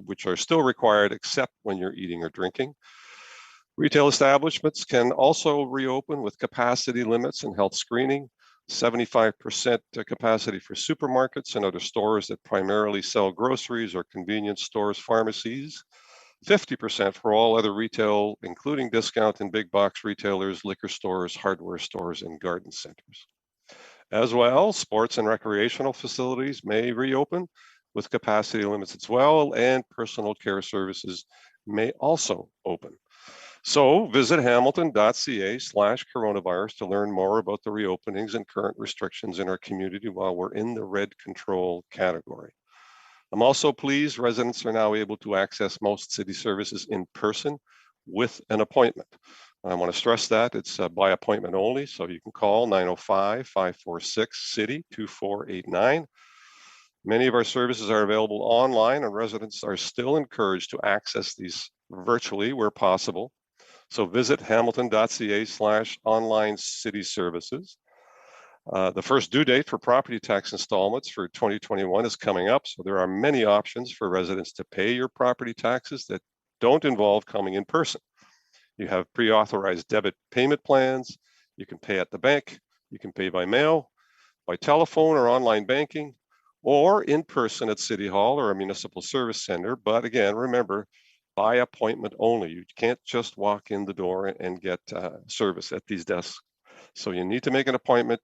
which are still required except when you're eating or drinking. Retail establishments can also reopen with capacity limits and health screening. 75% capacity for supermarkets and other stores that primarily sell groceries or convenience stores, pharmacies. 50% for all other retail, including discount and big box retailers, liquor stores, hardware stores, and garden centers. As well, sports and recreational facilities may reopen with capacity limits as well, and personal care services may also open. So visit hamilton.ca/coronavirus to learn more about the reopenings and current restrictions in our community while we're in the red control category. I'm also pleased residents are now able to access most city services in person with an appointment. I want to stress that it's by appointment only, so you can call 905-546-CITY 2489. Many of our services are available online, and residents are still encouraged to access these virtually where possible. So visit hamilton.ca/online city services. The first due date for property tax installments for 2021 is coming up, so there are many options for residents to pay your property taxes that don't involve coming in person. You have pre-authorized debit payment plans. You can pay at the bank. You can pay by mail, by telephone or online banking, or in person at City Hall or a municipal service center. But again, remember, by appointment only. You can't just walk in the door and get service at these desks. So you need to make an appointment.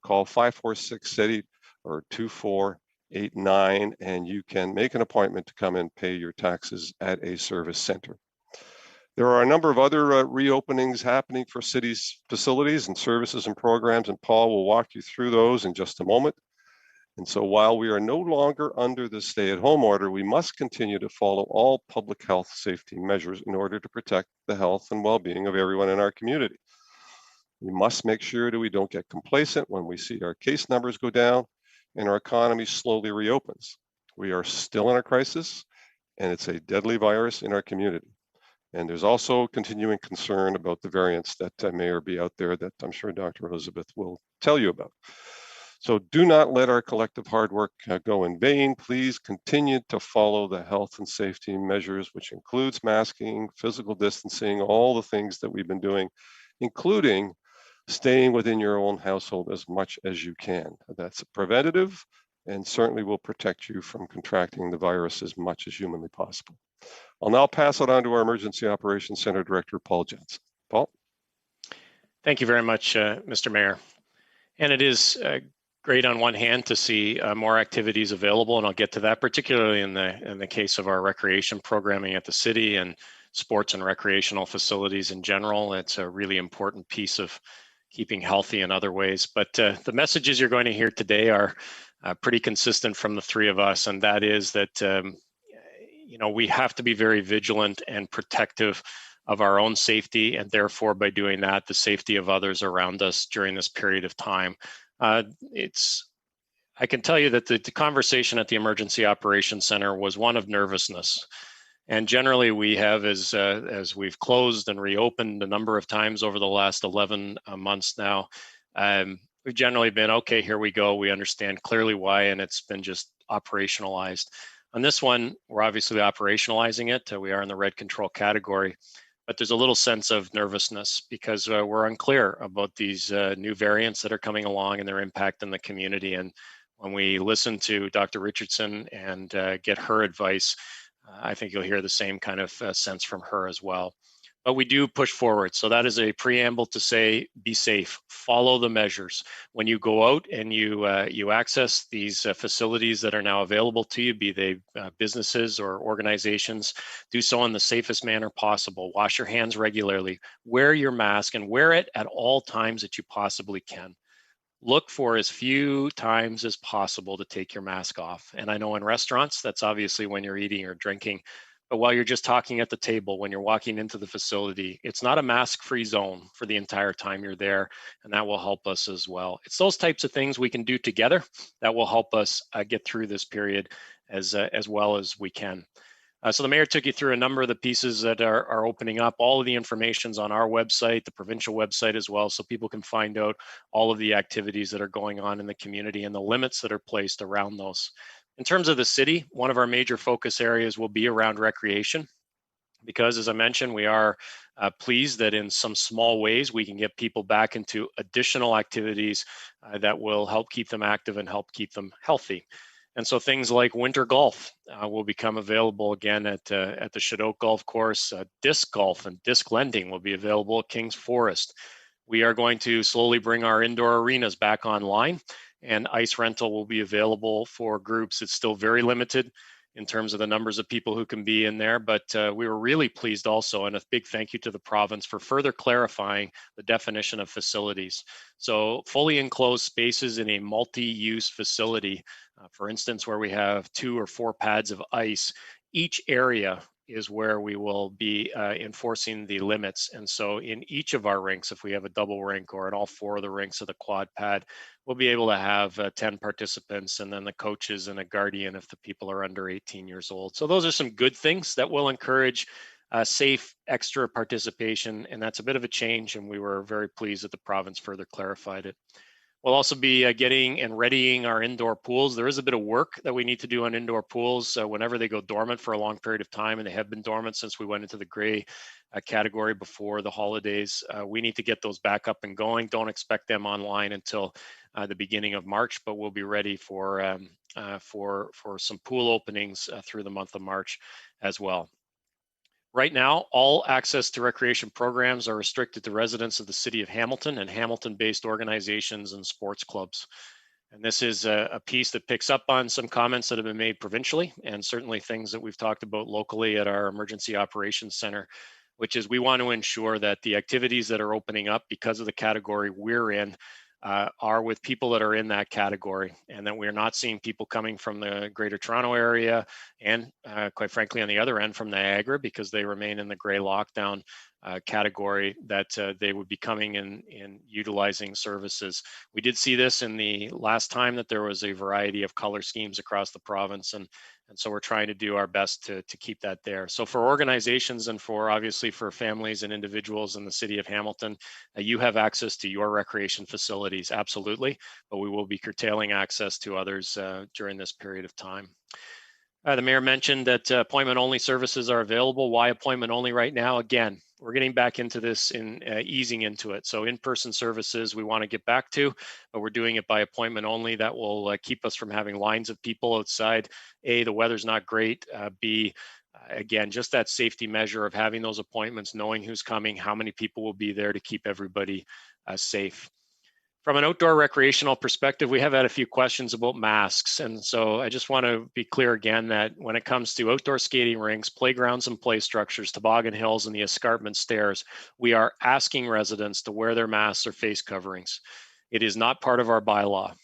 Call 546-CITY or 2489, and you can make an appointment to come and pay your taxes at a service center. There are a number of other reopenings happening for cities' facilities and services and programs, and Paul will walk you through those in just a moment. And so while we are no longer under the stay-at-home order, we must continue to follow all public health safety measures in order to protect the health and well-being of everyone in our community. We must make sure that we don't get complacent when we see our case numbers go down and our economy slowly reopens. We are still in a crisis, and it's a deadly virus in our community. And there's also continuing concern about the variants that may be out there that I'm sure Dr. Elizabeth will tell you about. So do not let our collective hard work go in vain. Please continue to follow the health and safety measures, which includes masking, physical distancing, all the things that we've been doing, including staying within your own household as much as you can. That's preventative and certainly will protect you from contracting the virus as much as humanly possible. I'll now pass it on to our Emergency Operations Center Director, Paul Jensen. Paul? Thank you very much, Mr. Mayor. And it is great on one hand to see more activities available, and I'll get to that, particularly in the case of our recreation programming at the city and sports and recreational facilities in general. It's a really important piece of keeping healthy in other ways. But the messages you're going to hear today are pretty consistent from the three of us, and that is that we have to be very vigilant and protective of our own safety, and therefore by doing that, the safety of others around us during this period of time. I can tell you that the conversation at the Emergency Operations Center was one of nervousness. And generally we have, as we've closed and reopened a number of times over the last 11 months now, we've generally been, okay, here we go. We understand clearly why, and it's been just operationalized. On this one, we're obviously operationalizing it. We are in the red control category. But there's a little sense of nervousness because we're unclear about these new variants that are coming along and their impact in the community. And when we listen to Dr. Richardson and get her advice, I think you'll hear the same kind of sense from her as well. But we do push forward. So that is a preamble to say, be safe, follow the measures. When you go out and you access these facilities that are now available to you, be they businesses or organizations, do so in the safest manner possible. Wash your hands regularly, wear your mask, and wear it at all times that you possibly can. Look for as few times as possible to take your mask off. And I know in restaurants, that's obviously when you're eating or drinking. But while you're just talking at the table, when you're walking into the facility, it's not a mask-free zone for the entire time you're there, and that will help us as well. It's those types of things we can do together that will help us get through this period as well as we can. So the mayor took you through a number of the pieces that are opening up. All of the information's on our website, the provincial website as well, so people can find out all of the activities that are going on in the community and the limits that are placed around those. In terms of the city, one of our major focus areas will be around recreation, because as I mentioned, we are pleased that in some small ways we can get people back into additional activities that will help keep them active and help keep them healthy. And so things like winter golf will become available again at the Shadoke Golf Course. Disc golf and disc lending will be available at Kings Forest. We are going to slowly bring our indoor arenas back online, and ice rental will be available for groups. It's still very limited in terms of the numbers of people who can be in there, but we were really pleased also, and a big thank you to the province for further clarifying the definition of facilities. So fully enclosed spaces in a multi-use facility, for instance, where we have 2 or 4 pads of ice, each area is where we will be enforcing the limits. And so in each of our rinks, if we have a double rink or in all 4 of the rinks of the quad pad, we'll be able to have 10 participants and then the coaches and a guardian if the people are under 18 years old. So those are some good things that will encourage safe extra participation. And that's a bit of a change. And we were very pleased that the province further clarified it. We'll also be getting and readying our indoor pools. There is a bit of work that we need to do on indoor pools whenever they go dormant for a long period of time, and they have been dormant since we went into the gray category before the holidays. We need to get those back up and going. Don't expect them online until the beginning of March, but we'll be ready for some pool openings through the month of March as well. Right now, all access to recreation programs are restricted to residents of the City of Hamilton and Hamilton-based organizations and sports clubs. And this is a piece that picks up on some comments that have been made provincially, and certainly things that we've talked about locally at our Emergency Operations Center, which is we want to ensure that the activities that are opening up because of the category we're in are with people that are in that category, and that we're not seeing people coming from the Greater Toronto area and quite frankly on the other end from Niagara, because they remain in the gray lockdown category, that they would be coming in utilizing services. We did see this in the last time that there was a variety of color schemes across the province, and so we're trying to do our best to keep that there. So for organizations and for obviously for families and individuals in the City of Hamilton, you have access to your recreation facilities, absolutely, but we will be curtailing access to others during this period of time. The mayor mentioned that appointment only services are available. Why appointment only right now? Again, we're getting back into this in easing into it. So in-person services we want to get back to, but we're doing it by appointment only. That will keep us from having lines of people outside. A, the weather's not great. B, again, just that safety measure of having those appointments, knowing who's coming, how many people will be there to keep everybody safe. From an outdoor recreational perspective, we have had a few questions about masks. And so I just want to be clear again that when it comes to outdoor skating rinks, playgrounds and play structures, toboggan hills and the escarpment stairs, we are asking residents to wear their masks or face coverings. It is not part of our bylaw.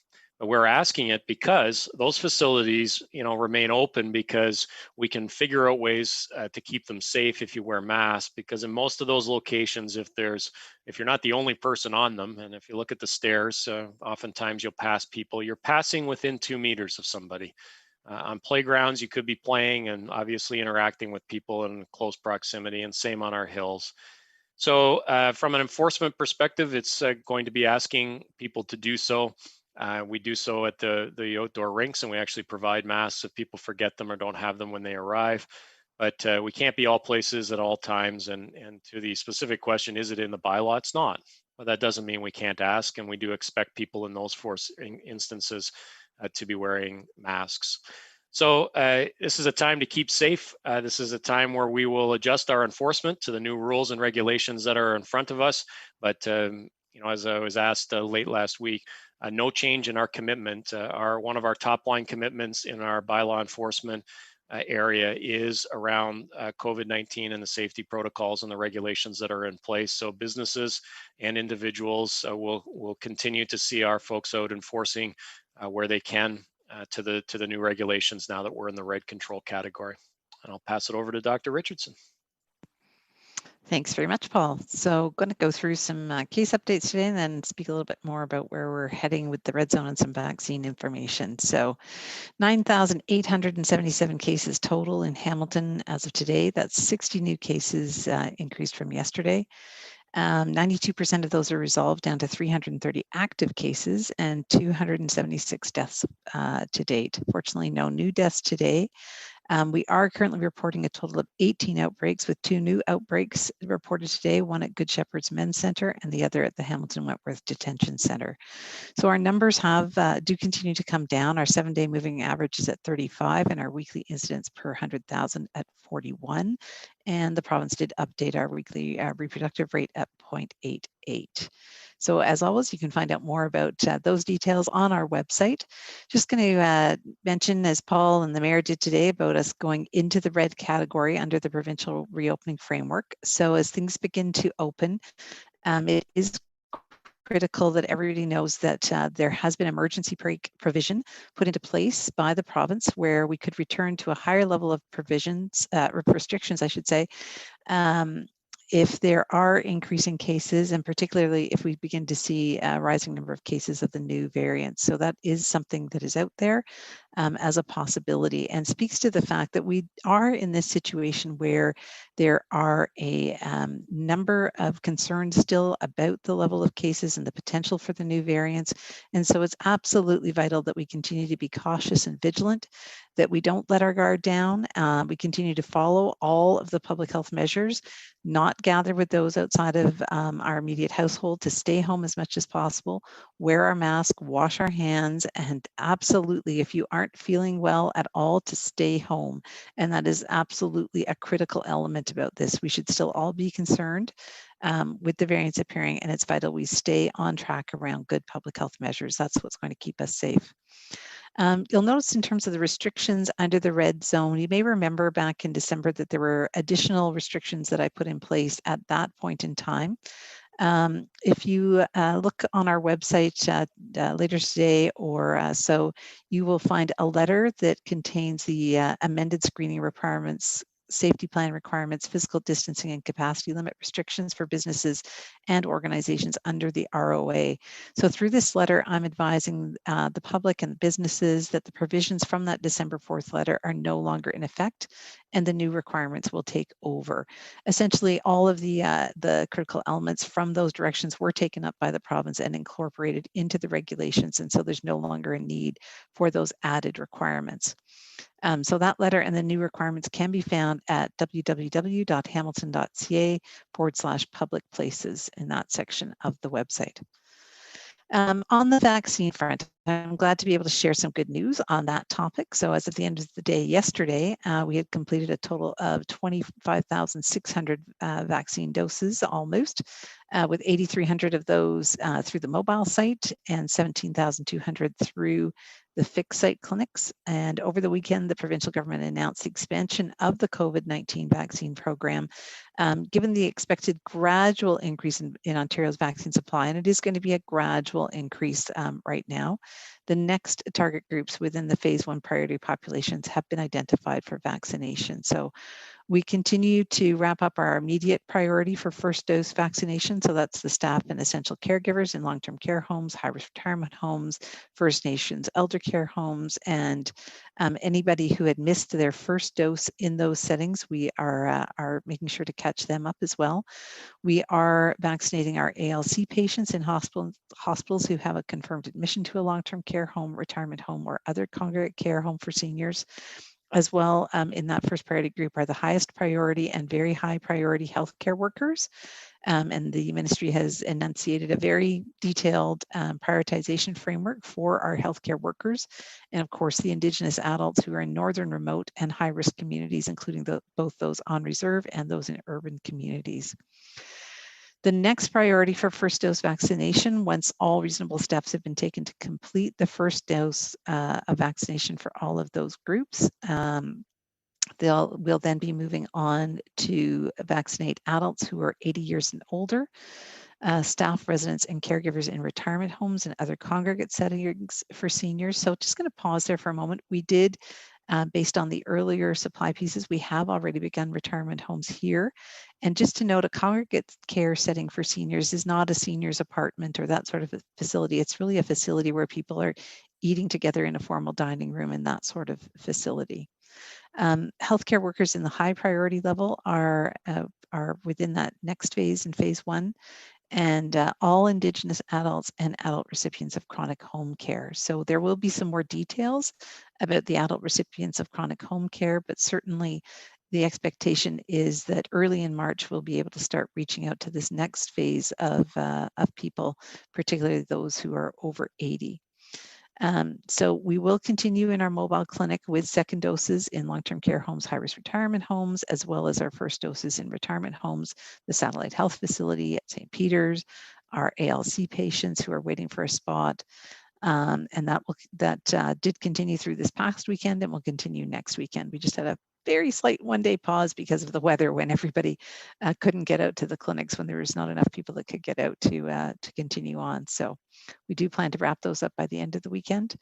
But we're asking it because those facilities, remain open, because we can figure out ways to keep them safe if you wear masks. Because in most of those locations, if you're not the only person on them, and if you look at the stairs, oftentimes you'll pass people. You're passing within 2 meters of somebody. On playgrounds, you could be playing and obviously interacting with people in close proximity, and same on our hills. So from an enforcement perspective, it's going to be asking people to do so. We do so at the outdoor rinks, and we actually provide masks if people forget them or don't have them when they arrive. But we can't be all places at all times. And to the specific question, is it in the bylaw? It's not. But that doesn't mean we can't ask, and we do expect people in those 4 instances to be wearing masks. So this is a time to keep safe. This is a time where we will adjust our enforcement to the new rules and regulations that are in front of us. But as I was asked late last week, no change in our commitment. One of our top line commitments in our bylaw enforcement area is around COVID-19 and the safety protocols and the regulations that are in place. So businesses and individuals will continue to see our folks out enforcing where they can to the new regulations now that we're in the red control category. And I'll pass it over to Dr. Richardson. Thanks very much, Paul. So going to go through some case updates today and then speak a little bit more about where we're heading with the red zone and some vaccine information. So 9,877 cases total in Hamilton as of today. That's 60 new cases increased from yesterday. 92% of those are resolved, down to 330 active cases and 276 deaths to date. Fortunately, no new deaths today. We are currently reporting a total of 18 outbreaks, with 2 new outbreaks reported today, one at Good Shepherd's Men's Centre and the other at the Hamilton Wentworth Detention Centre. So our numbers do continue to come down. Our 7-day moving average is at 35 and our weekly incidence per 100,000 at 41. And the province did update our weekly reproductive rate at 0.88. So as always, you can find out more about those details on our website. Just going to mention, as Paul and the Mayor did today, about us going into the red category under the provincial reopening framework. So as things begin to open, it is critical that everybody knows that there has been emergency provision put into place by the province where we could return to a higher level of restrictions, I should say, if there are increasing cases, and particularly if we begin to see a rising number of cases of the new variants. So that is something that is out there as a possibility, and speaks to the fact that we are in this situation where there are a number of concerns still about the level of cases and the potential for the new variants. And so it's absolutely vital that we continue to be cautious and vigilant, that we don't let our guard down. We continue to follow all of the public health measures, not gather with those outside of our immediate household, to stay home as much as possible, wear our mask, wash our hands, and absolutely, if you aren't feeling well at all, to stay home. And that is absolutely a critical element about this. We should still all be concerned with the variants appearing, and it's vital we stay on track around good public health measures. That's what's going to keep us safe. You'll notice in terms of the restrictions under the red zone, you may remember back in December that there were additional restrictions that I put in place at that point in time. If you look on our website later today or so, you will find a letter that contains the amended screening requirements, safety plan requirements, physical distancing and capacity limit restrictions for businesses and organizations under the ROA. So through this letter, I'm advising the public and businesses that the provisions from that December 4th letter are no longer in effect, and the new requirements will take over. Essentially, all of the critical elements from those directions were taken up by the province and incorporated into the regulations, and so there's no longer a need for those added requirements. So that letter and the new requirements can be found at www.hamilton.ca/public places in that section of the website. On the vaccine front, I'm glad to be able to share some good news on that topic. So as of the end of the day yesterday, we had completed a total of 25,600 vaccine doses almost, with 8,300 of those through the mobile site and 17,200 through the fixed site clinics. And over the weekend, the provincial government announced the expansion of the COVID-19 vaccine program, given the expected gradual increase in Ontario's vaccine supply, and it is going to be a gradual increase right now. The next target groups within the phase 1 priority populations have been identified for vaccination. So we continue to wrap up our immediate priority for first dose vaccination. So that's the staff and essential caregivers in long-term care homes, high-risk retirement homes, First Nations elder care homes, and anybody who had missed their first dose in those settings, we are making sure to catch them up as well. We are vaccinating our ALC patients in hospitals who have a confirmed admission to a long-term care home, retirement home, or other congregate care home for seniors. As well, in that first priority group are the highest priority and very high priority healthcare workers. And the ministry has enunciated a very detailed prioritization framework for our healthcare workers. And of course, the Indigenous adults who are in northern, remote, and high-risk communities, including both those on reserve and those in urban communities. The next priority for first dose vaccination, once all reasonable steps have been taken to complete the first dose of vaccination for all of those groups, we'll then be moving on to vaccinate adults who are 80 years and older, staff, residents, and caregivers in retirement homes and other congregate settings for seniors. So just going to pause there for a moment. We did, based on the earlier supply pieces, we have already begun retirement homes here. And just to note, a congregate care setting for seniors is not a senior's apartment or that sort of a facility. It's really a facility where people are eating together in a formal dining room and that sort of facility. Healthcare workers in the high priority level are are within that next phase in phase 1, and all Indigenous adults and adult recipients of chronic home care. So there will be some more details about the adult recipients of chronic home care, but certainly the expectation is that early in March, we'll be able to start reaching out to this next phase of people, particularly those who are over 80. So we will continue in our mobile clinic with second doses in long-term care homes, high-risk retirement homes, as well as our first doses in retirement homes, the satellite health facility at St. Peter's, our ALC patients who are waiting for a spot. And that did continue through this past weekend and will continue next weekend. We just had a very slight one-day pause because of the weather when everybody couldn't get out to the clinics, when there was not enough people that could get out to continue on. So we do plan to wrap those up by the end of the weekend.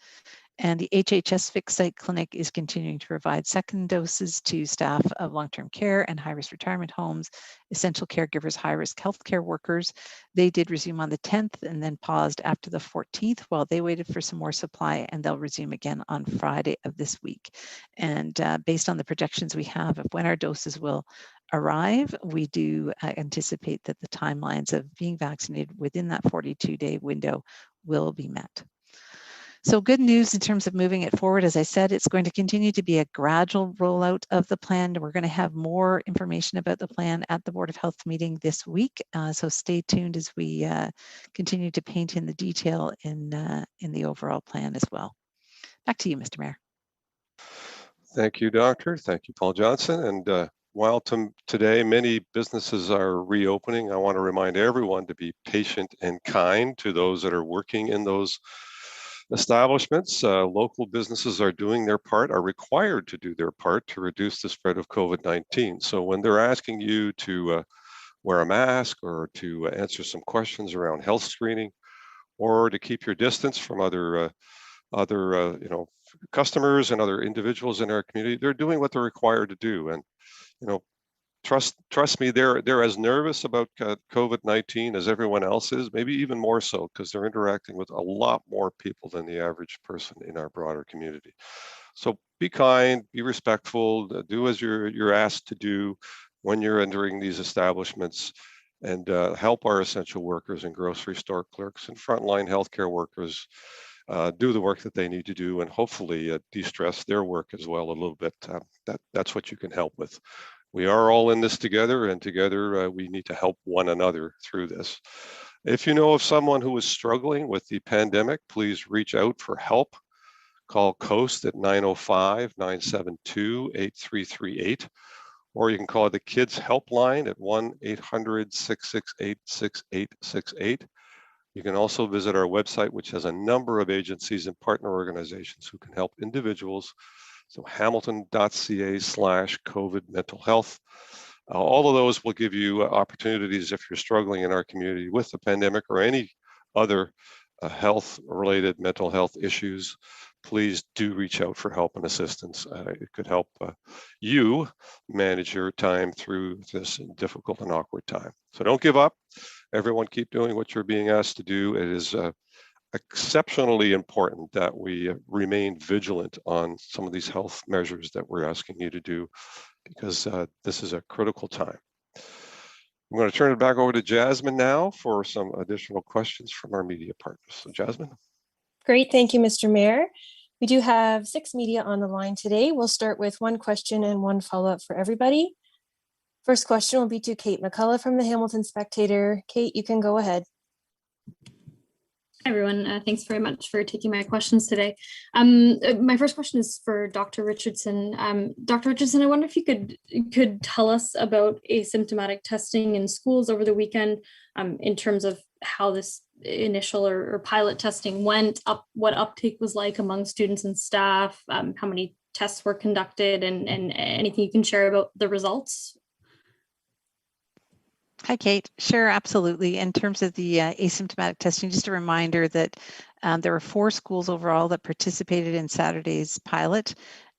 And the HHS fixed site clinic is continuing to provide second doses to staff of long-term care and high-risk retirement homes, essential caregivers, high-risk healthcare workers. They did resume on the 10th and then paused after the 14th while they waited for some more supply, and they'll resume again on Friday of this week. And based on the projections we have of when our doses will arrive, we do anticipate that the timelines of being vaccinated within that 42-day window will be met. So good news in terms of moving it forward. As I said, it's going to continue to be a gradual rollout of the plan. We're going to have more information about the plan at the Board of Health meeting this week. So stay tuned as we continue to paint in the detail in the overall plan as well. Back to you, Mr. Mayor. Thank you, Doctor. Thank you, Paul Johnson. And while today many businesses are reopening, I want to remind everyone to be patient and kind to those that are working in those establishments. Local businesses are doing their part, are required to do their part to reduce the spread of COVID-19. So when they're asking you to wear a mask or to answer some questions around health screening, or to keep your distance from other customers and other individuals in our community, they're doing what they're required to do. And trust me, they're as nervous about COVID-19 as everyone else is, maybe even more so, because they're interacting with a lot more people than the average person in our broader community. So be kind, be respectful, do as you're asked to do when you're entering these establishments, and help our essential workers and grocery store clerks and frontline healthcare workers do the work that they need to do, and hopefully de-stress their work as well a little bit. That's what you can help with. We are all in this together, and together we need to help one another through this. If you know of someone who is struggling with the pandemic, please reach out for help. Call COAST at 905-972-8338, or you can call the Kids Helpline at 1-800-668-6868. You can also visit our website, which has a number of agencies and partner organizations who can help individuals. So hamilton.ca/COVID mental health. All of those will give you opportunities if you're struggling in our community with the pandemic or any other health-related mental health issues. Please do reach out for help and assistance. It could help you manage your time through this difficult and awkward time. So don't give up. Everyone keep doing what you're being asked to do. It is exceptionally important that we remain vigilant on some of these health measures that we're asking you to do, because this is a critical time. I'm going to turn it back over to Jasmine now for some additional questions from our media partners. So Jasmine. Great, thank you, Mr. Mayor. We do have 6 media on the line today. We'll start with 1 question and 1 follow-up for everybody. First question will be to Kate McCullough from the Hamilton Spectator. Kate, you can go ahead. Hi, everyone. Thanks very much for taking my questions today. My first question is for Dr. Richardson. Dr. Richardson, I wonder if you could tell us about asymptomatic testing in schools over the weekend, in terms of how this initial or pilot testing went, what uptake was like among students and staff, how many tests were conducted, and anything you can share about the results. Hi, Kate. Sure, absolutely. In terms of the asymptomatic testing, just a reminder that there were 4 schools overall that participated in Saturday's pilot.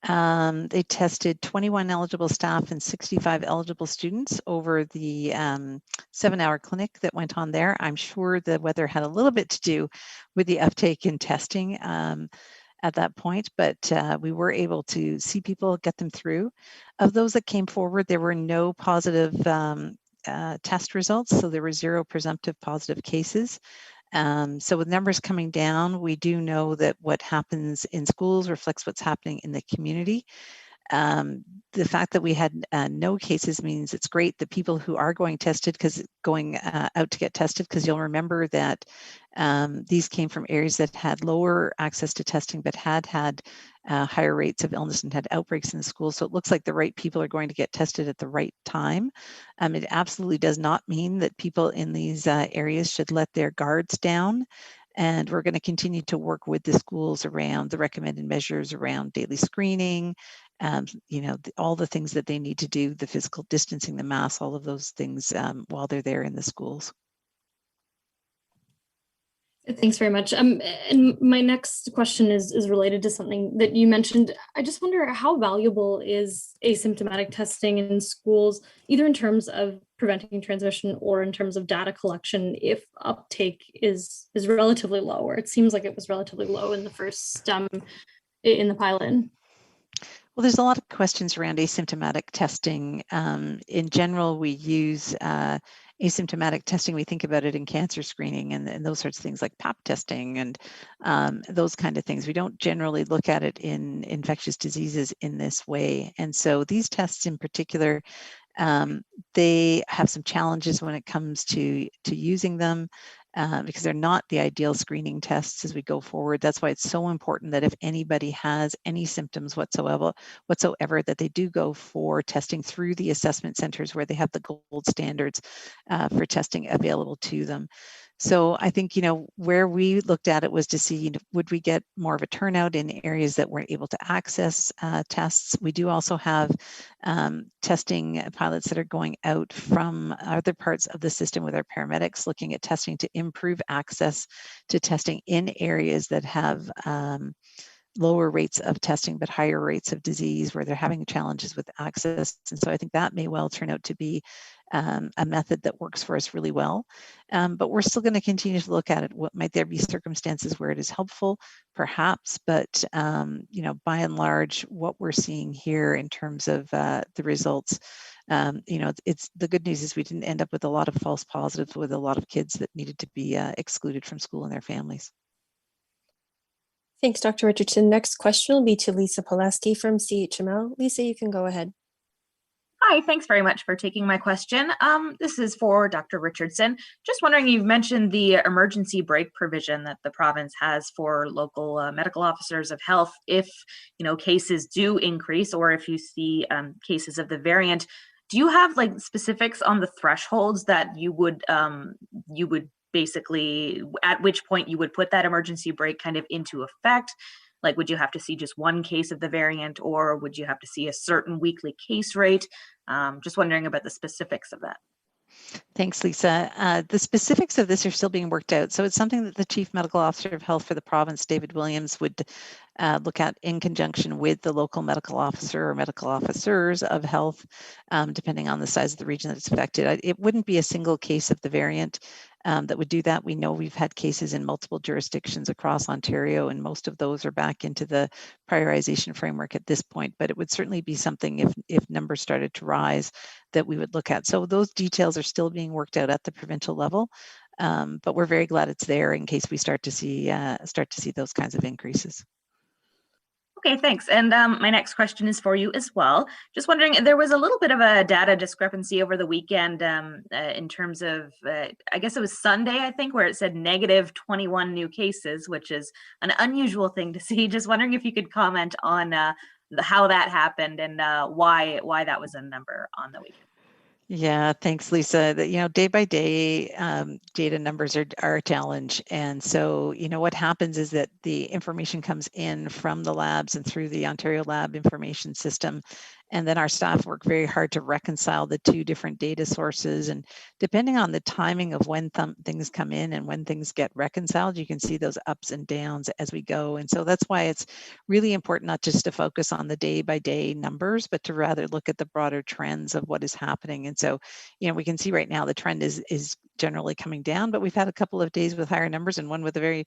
They tested 21 eligible staff and 65 eligible students over the 7-hour clinic that went on there. I'm sure the weather had a little bit to do with the uptake in testing at that point, but we were able to see people, get them through. Of those that came forward, there were no positive test results. So there were 0 presumptive positive cases. So with numbers coming down, we do know that what happens in schools reflects what's happening in the community. The fact that we had no cases means it's great that people who are going out to get tested, because you'll remember that these came from areas that had lower access to testing, but had higher rates of illness and had outbreaks in the schools. So it looks like the right people are going to get tested at the right time. It absolutely does not mean that people in these areas should let their guards down. And we're going to continue to work with the schools around the recommended measures around daily screening, all the things that they need to do, the physical distancing, the masks, all of those things while they're there in the schools. Thanks very much. And my next question is related to something that you mentioned. I just wonder, how valuable is asymptomatic testing in schools, either in terms of preventing transmission or in terms of data collection, if uptake is relatively low, or it seems like it was relatively low in the first in the pilot? Well, there's a lot of questions around asymptomatic testing. In general, we use asymptomatic testing. We think about it in cancer screening and those sorts of things, like pap testing and those kind of things. We don't generally look at it in infectious diseases in this way. And so these tests in particular, they have some challenges when it comes to using them. Because they're not the ideal screening tests as we go forward. That's why it's so important that if anybody has any symptoms whatsoever, that they do go for testing through the assessment centers where they have the gold standards for testing available to them. So I think, where we looked at it was to see, would we get more of a turnout in areas that weren't able to access tests? We do also have testing pilots that are going out from other parts of the system with our paramedics, looking at testing to improve access to testing in areas that have lower rates of testing, but higher rates of disease where they're having challenges with access. And so I think that may well turn out to be a method that works for us really well. But we're still going to continue to look at it. What might there be circumstances where it is helpful? Perhaps, but by and large, what we're seeing here in terms of the results, it's the good news is we didn't end up with a lot of false positives with a lot of kids that needed to be excluded from school and their families. Thanks, Dr. Richardson. Next question will be to Lisa Pulaski from CHML. Lisa, you can go ahead. Hi, thanks very much for taking my question. This is for Dr. Richardson. Just wondering, you've mentioned the emergency break provision that the province has for local medical officers of health if, cases do increase or if you see cases of the variant. Do you have specifics on the thresholds that you would basically, at which point you would put that emergency break kind of into effect? Would you have to see just one case of the variant, or would you have to see a certain weekly case rate? Just wondering about the specifics of that. Thanks, Lisa. The specifics of this are still being worked out. So it's something that the Chief Medical Officer of Health for the province, David Williams, would look at in conjunction with the local medical officer or medical officers of health, depending on the size of the region that's affected. It wouldn't be a single case of the variant that would do that. We know we've had cases in multiple jurisdictions across Ontario, and most of those are back into the prioritization framework at this point, but it would certainly be something if numbers started to rise that we would look at. So those details are still being worked out at the provincial level, but we're very glad it's there in case we start to see those kinds of increases. Okay, thanks. And my next question is for you as well. Just wondering, there was a little bit of a data discrepancy over the weekend in terms of, I guess it was Sunday, I think, where it said negative 21 new cases, which is an unusual thing to see. Just wondering if you could comment on how that happened and why that was a number on the weekend. Yeah, thanks, Lisa. Day by day, data numbers are a challenge. And so, what happens is that the information comes in from the labs and through the Ontario Lab Information System. And then our staff work very hard to reconcile the two different data sources. And depending on the timing of when things come in and when things get reconciled, you can see those ups and downs as we go. And so that's why it's really important not just to focus on the day by day numbers, but to rather look at the broader trends of what is happening. And so, we can see right now the trend is generally coming down, but we've had a couple of days with higher numbers and one with a very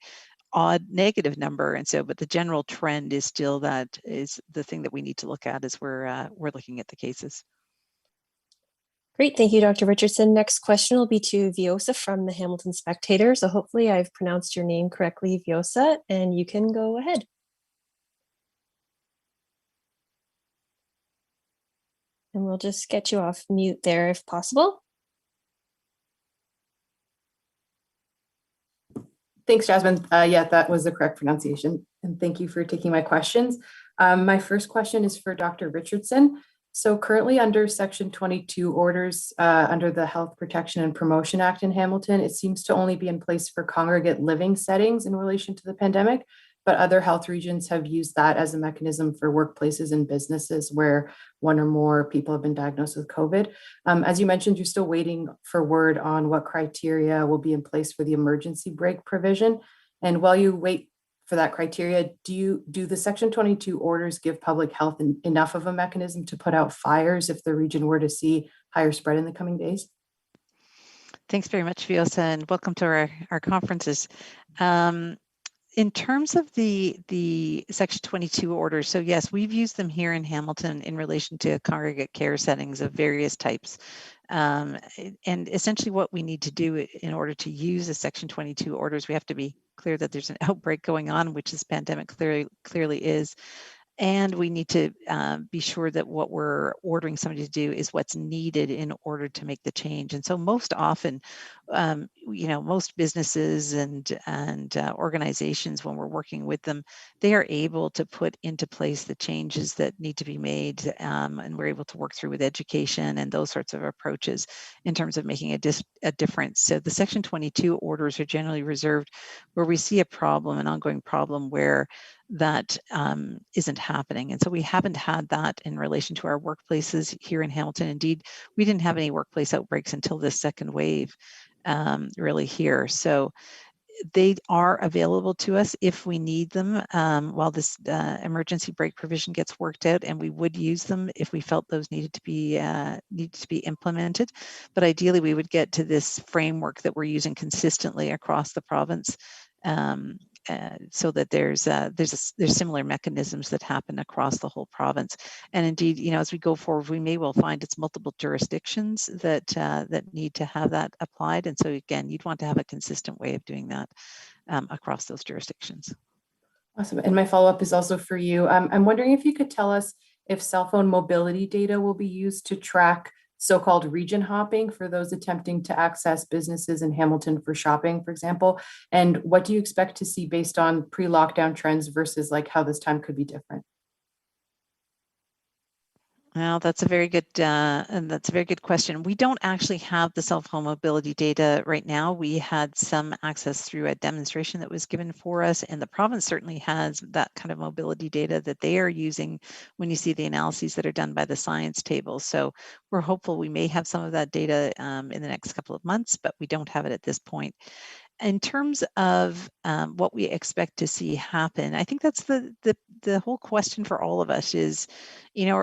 odd negative number. And so, but the general trend is still that is the thing that we need to look at as we're looking at the cases. Great, thank you, Dr. Richardson. Next question will be to Viosa from the Hamilton Spectator. So hopefully I've pronounced your name correctly, Viosa, and you can go ahead. And we'll just get you off mute there if possible. Thanks, Jasmine. Yeah, that was the correct pronunciation. And thank you for taking my questions. My first question is for Dr. Richardson. So currently under Section 22 orders under the Health Protection and Promotion Act in Hamilton, it seems to only be in place for congregate living settings in relation to the pandemic, but other health regions have used that as a mechanism for workplaces and businesses where one or more people have been diagnosed with COVID. As you mentioned, you're still waiting for word on what criteria will be in place for the emergency brake provision. And while you wait for that criteria, do the Section 22 orders give public health enough of a mechanism to put out fires if the region were to see higher spread in the coming days? Thanks very much, Viosa, and welcome to our conferences. In terms of the Section 22 orders, so yes, we've used them here in Hamilton in relation to congregate care settings of various types. And essentially what we need to do in order to use the Section 22 orders, we have to be clear that there's an outbreak going on, which this pandemic clearly is. And we need to be sure that what we're ordering somebody to do is what's needed in order to make the change. And so most often, most businesses and organizations, when we're working with them, they are able to put into place the changes that need to be made. And we're able to work through with education and those sorts of approaches in terms of making a difference. So the Section 22 orders are generally reserved where we see a problem, an ongoing problem where that isn't happening. And so we haven't had that in relation to our workplaces here in Hamilton. Indeed, we didn't have any workplace outbreaks until this second wave really here. So they are available to us if we need them while this emergency brake provision gets worked out, and we would use them if we felt those needed to be implemented. But ideally, we would get to this framework that we're using consistently across the province. So that there's similar mechanisms that happen across the whole province. And indeed, as we go forward, we may well find it's multiple jurisdictions that need to have that applied. And so again, you'd want to have a consistent way of doing that across those jurisdictions. Awesome. And my follow-up is also for you. I'm wondering if you could tell us if cell phone mobility data will be used to track so-called region hopping for those attempting to access businesses in Hamilton for shopping, for example, and what do you expect to see based on pre-lockdown trends versus like how this time could be different? Well, that's a very good question. We don't actually have the cell phone mobility data right now. We had some access through a demonstration that was given for us, and the province certainly has that kind of mobility data that they are using when you see the analyses that are done by the science table. So we're hopeful we may have some of that data in the next couple of months, but we don't have it at this point. In terms of what we expect to see happen, I think that's the whole question for all of us is,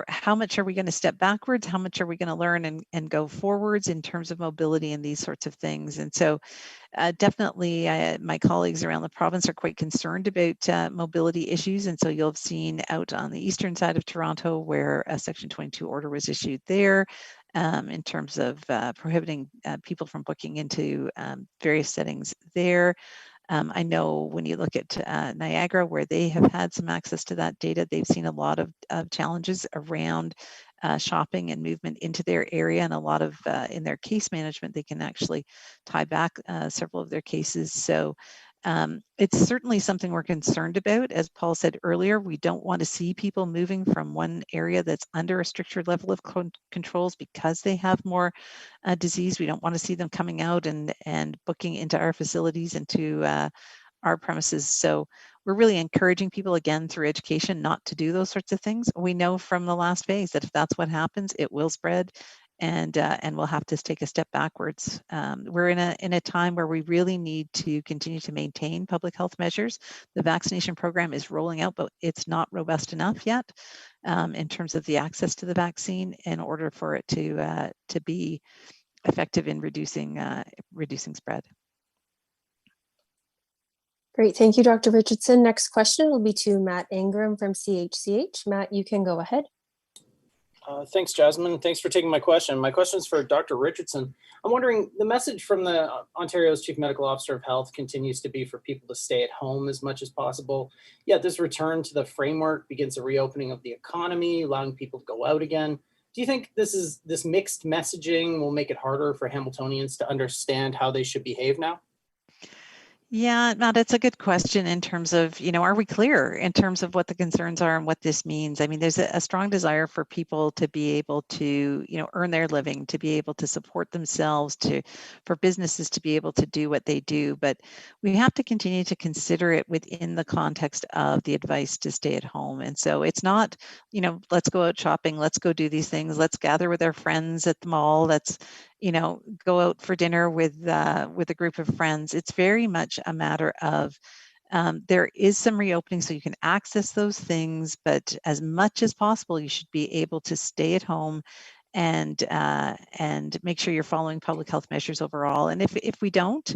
how much are we going to step backwards? How much are we going to learn and go forwards in terms of mobility and these sorts of things? And so definitely my colleagues around the province are quite concerned about mobility issues. And so you'll have seen out on the eastern side of Toronto where a Section 22 order was issued there. In terms of prohibiting people from booking into various settings there. I know when you look at Niagara, where they have had some access to that data, they've seen a lot of challenges around shopping and movement into their area, and a lot of in their case management, they can actually tie back several of their cases. So it's certainly something we're concerned about. As Paul said earlier, we don't want to see people moving from one area that's under a stricter level of controls because they have more disease. We don't want to see them coming out and booking into our facilities, into our premises. So we're really encouraging people, again, through education, not to do those sorts of things. We know from the last phase that if that's what happens, it will spread. And we'll have to take a step backwards. We're in a time where we really need to continue to maintain public health measures. The vaccination program is rolling out, but it's not robust enough yet in terms of the access to the vaccine in order for it to be effective in reducing spread. Great, thank you, Dr. Richardson. Next question will be to Matt Ingram from CHCH. Matt, you can go ahead. Thanks, Jasmine. Thanks for taking my question. My question is for Dr. Richardson. I'm wondering, the message from the Ontario's Chief Medical Officer of Health continues to be for people to stay at home as much as possible. Yet this return to the framework begins the reopening of the economy, allowing people to go out again. Do you think this mixed messaging will make it harder for Hamiltonians to understand how they should behave now? Yeah, no, that's a good question in terms of, are we clear in terms of what the concerns are and what this means? I mean, there's a strong desire for people to be able to, earn their living, to be able to support themselves, for businesses to be able to do what they do. But we have to continue to consider it within the context of the advice to stay at home. And so it's not, let's go out shopping, let's go do these things, let's gather with our friends at the mall, let's go out for dinner with a group of friends. It's very much a matter of there is some reopening, so you can access those things, but as much as possible, you should be able to stay at home and make sure you're following public health measures overall. And if we don't,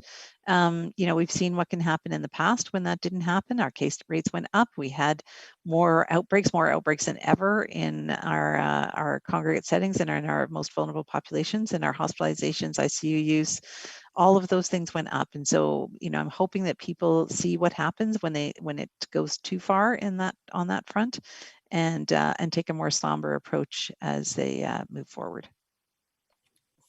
we've seen what can happen in the past when that didn't happen. Our case rates went up. We had more outbreaks than ever in our congregate settings and in our most vulnerable populations, and our hospitalizations, ICU use, all of those things went up. And so, I'm hoping that people see what happens when it goes too far on that front, and take a more somber approach as they move forward.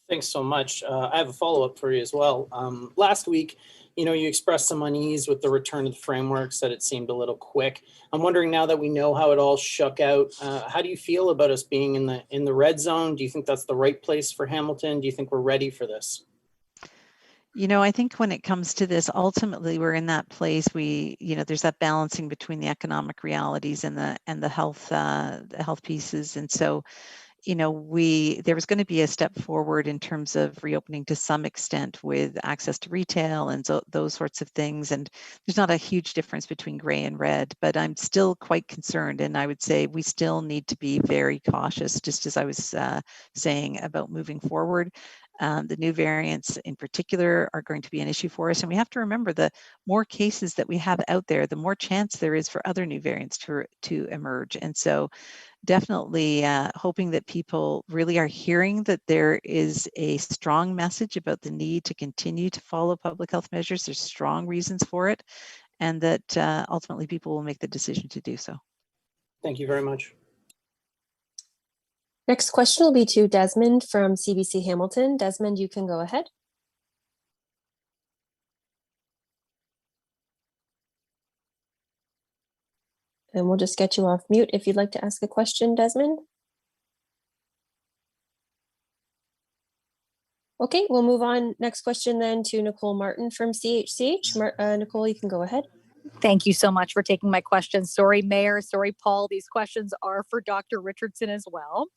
Thanks so much. I have a follow-up for you as well. Last week, you expressed some unease with the return of the framework, said it seemed a little quick. I'm wondering, now that we know how it all shook out, how do you feel about us being in the red zone? Do you think that's the right place for Hamilton? Do you think we're ready for this? I think when it comes to this, ultimately we're in that place. There's that balancing between the economic realities and the health pieces. And so, there was going to be a step forward in terms of reopening to some extent with access to retail and those sorts of things. And there's not a huge difference between gray and red, but I'm still quite concerned. And I would say we still need to be very cautious, just as I was saying about moving forward. The new variants in particular are going to be an issue for us. And we have to remember, the more cases that we have out there, the more chance there is for other new variants to emerge. And so definitely hoping that people really are hearing that there is a strong message about the need to continue to follow public health measures. There's strong reasons for it, and that ultimately people will make the decision to do so. Thank you very much. Next question will be to Desmond from CBC Hamilton. Desmond, you can go ahead. And we'll just get you off mute if you'd like to ask a question, Desmond. Okay, we'll move on. Next question then to Nicole Martin from CHCH. Nicole, you can go ahead. Thank you so much for taking my questions. Sorry, Mayor. Sorry, Paul. These questions are for Dr. Richardson as well.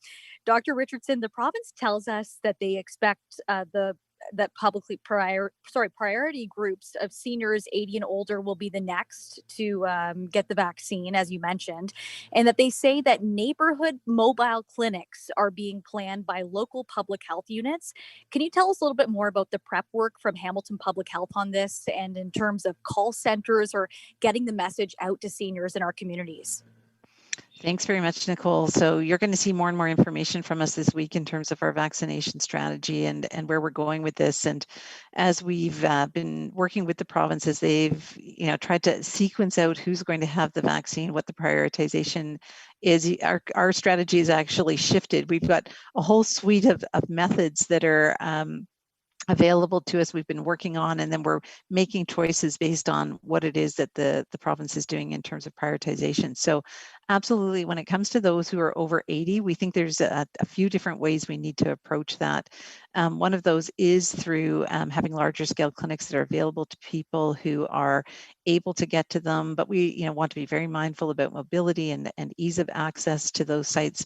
Dr. Richardson, the province tells us that they expect priority groups of seniors 80 and older will be the next to get the vaccine, as you mentioned, and that they say that neighborhood mobile clinics are being planned by local public health units. Can you tell us a little bit more about the prep work from Hamilton Public Health on this, and in terms of call centers or getting the message out to seniors in our communities? Thanks very much, Nicole. So you're going to see more and more information from us this week in terms of our vaccination strategy and where we're going with this. And as we've been working with the provinces, they've tried to sequence out who's going to have the vaccine, what the prioritization is. Our strategy is actually shifted. We've got a whole suite of methods that are available to us, we've been working on, and then we're making choices based on what it is that the province is doing in terms of prioritization. So absolutely, when it comes to those who are over 80, we think there's a few different ways we need to approach that. One of those is through having larger scale clinics that are available to people who are able to get to them, but we want to be very mindful about mobility and ease of access to those sites.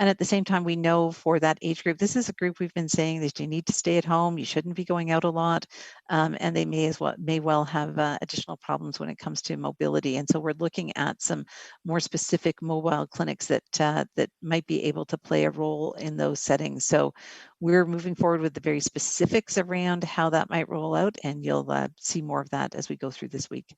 And at the same time, we know for that age group, this is a group we've been saying that you need to stay at home, you shouldn't be going out a lot, and they may well have additional problems when it comes to mobility. And so we're looking at some more specific mobile clinics that might be able to play a role in those settings. So we're moving forward with the very specifics around how that might roll out, and you'll see more of that as we go through this week.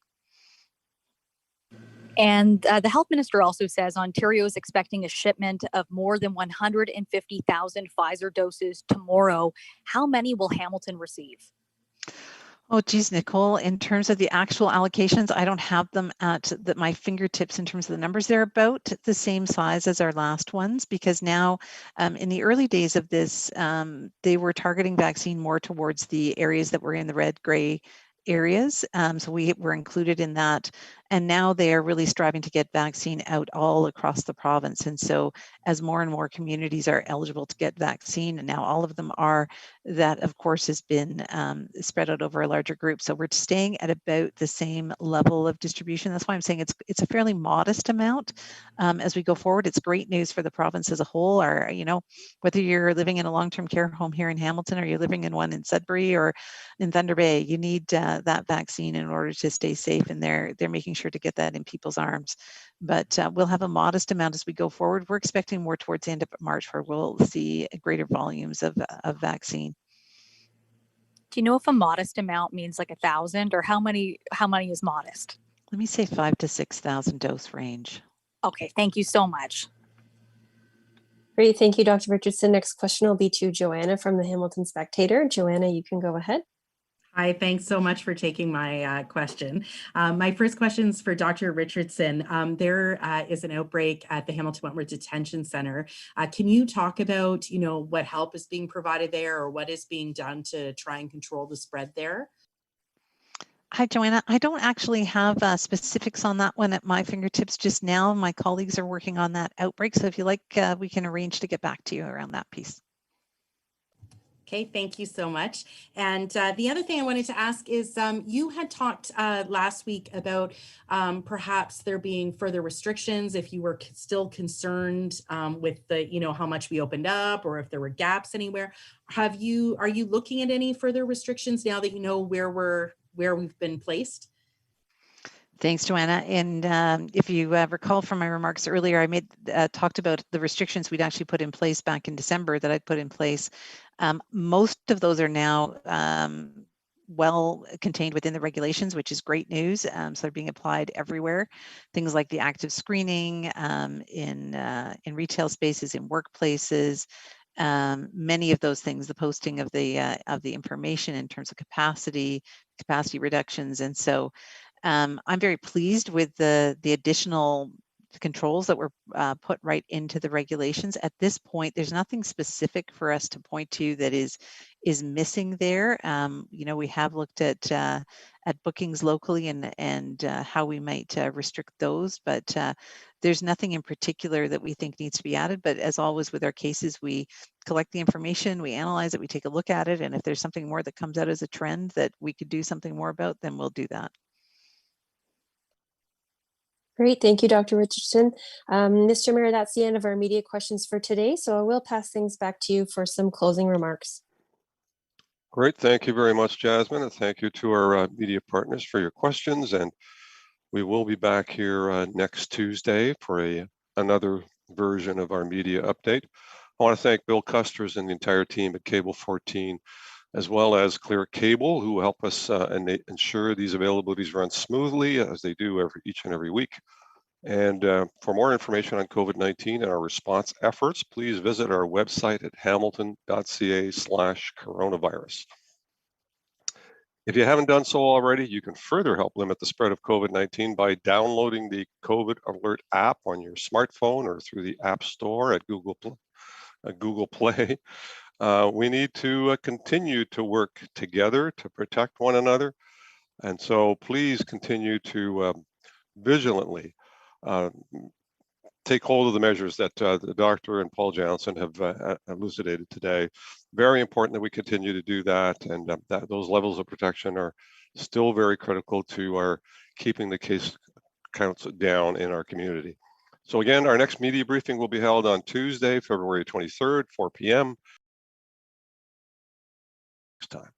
And the health minister also says Ontario is expecting a shipment of more than 150,000 Pfizer doses tomorrow. How many will Hamilton receive? Oh, geez, Nicole, in terms of the actual allocations, I don't have them at my fingertips in terms of the numbers. They're about the same size as our last ones, because now in the early days of this, they were targeting vaccine more towards the areas that were in the red, gray areas. So we were included in that. And now they are really striving to get vaccine out all across the province. And so as more and more communities are eligible to get vaccine, and now all of them are, that of course has been spread out over a larger group. So we're staying at about the same level of distribution. That's why I'm saying it's a fairly modest amount as we go forward. It's great news for the province as a whole. Or, you know, whether you're living in a long-term care home here in Hamilton, or you're living in one in Sudbury or in Thunder Bay, you need that vaccine in order to stay safe. And they're making sure to get that in people's arms. But we'll have a modest amount as we go forward. We're expecting more towards the end of March, where we'll see greater volumes of vaccine. Do you know if a modest amount means like 1,000, or how many is modest? Let me say 5,000 to 6,000 dose range. Okay, thank you so much. Great, thank you, Dr. Richardson. Next question will be to Joanna from the Hamilton Spectator. Joanna, you can go ahead. Hi, thanks so much for taking my question. My first question is for Dr. Richardson. There is an outbreak at the Hamilton Wentworth Detention Center. Can you talk about, you know, what help is being provided there, or what is being done to try and control the spread there? Hi, Joanna. I don't actually have specifics on that one at my fingertips just now. My colleagues are working on that outbreak. So if you like, we can arrange to get back to you around that piece. Okay, thank you so much. And the other thing I wanted to ask is, you had talked last week about perhaps there being further restrictions if you were still concerned with the, you know, how much we opened up, or if there were gaps anywhere. Are you looking at any further restrictions now that you know where we've been placed? Thanks, Joanna. And if you recall from my remarks earlier, I talked about the restrictions we'd actually put in place back in December that I'd put in place. Most of those are now well contained within the regulations, which is great news. So they're being applied everywhere. Things like the active screening in retail spaces, in workplaces, many of those things, the posting of the information in terms of capacity reductions. And so I'm very pleased with the additional controls that were put right into the regulations. At this point, there's nothing specific for us to point to that is missing there. You know, we have looked at bookings locally and how we might restrict those, but there's nothing in particular that we think needs to be added. But as always with our cases, we collect the information, we analyze it, we take a look at it, and if there's something more that comes out as a trend that we could do something more about, then we'll do that. Great, thank you, Dr. Richardson. Mr. Mayor, that's the end of our media questions for today. So I will pass things back to you for some closing remarks. Great, thank you very much, Jasmine, and thank you to our media partners for your questions. And we will be back here next Tuesday for another version of our media update. I want to thank Bill Custers and the entire team at Cable 14, as well as Clear Cable, who help us ensure these availabilities run smoothly, as they do each and every week. And for more information on COVID-19 and our response efforts, please visit our website at hamilton.ca/coronavirus. If you haven't done so already, you can further help limit the spread of COVID-19 by downloading the COVID Alert app on your smartphone or through the App Store at Google Play. We need to continue to work together to protect one another. And so please continue to vigilantly take hold of the measures that the doctor and Paul Johnson have elucidated today. Very important that we continue to do that, and that those levels of protection are still very critical to our keeping the case counts down in our community. So again, our next media briefing will be held on Tuesday, February 23rd, 4 p.m. Next time.